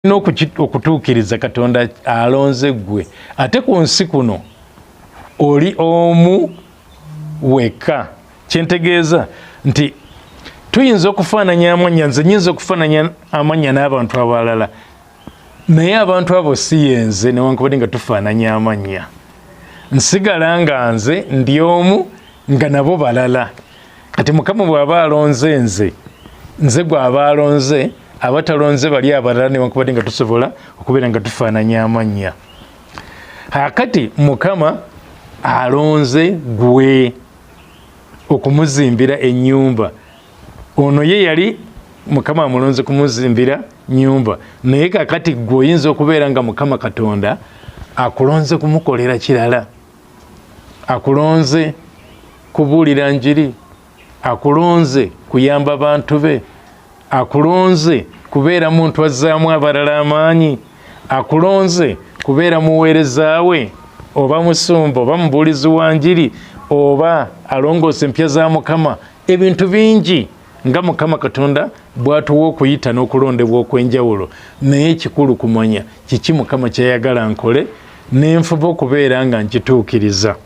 okutuukiriza Katonda alonze gwe ate ku nsi kuno oli omu weka. Kyentegeeza nti tuyinza okufaananya amannya, nze nyinza okufaananya amannya n'abantu abalala, naye abantu abo si yenze newankubadde nga tufaananya amannya. Nsigala nga nze ndi omu nga nabo balala. Kati Mukama bw'aba alonze nze gw'aba alonze, abatalonze bali abalala newankubadde nga tusobola okubeera nga tufaananya amannya. Kakati Mukama alonze gwe okumuzimbira ennyumba. Ono ye yali Mukama amulonze kumuzimbira nnyumba, naye kakati gwe oyinza okubeera nga Mukama Katonda akulonze kumukolera kirala, akulonze kubuulira njiri, akulonze kuyamba bantu be, akulonze kubeera muntu azzaamu abalala amaanyi, akulonze kubeera muweereza we, oba musumba oba mubuulizi wa njiri, oba alongoose empya za Mukama. Ebintu bingi nga Mukama Katonda bw'atuwa okuyita n'okulondebwa okw'enjawulo, naye kikulu kumanya kiki Mukama ky'ayagala nkole, n'enfuba okubeera nga nkituukiriza.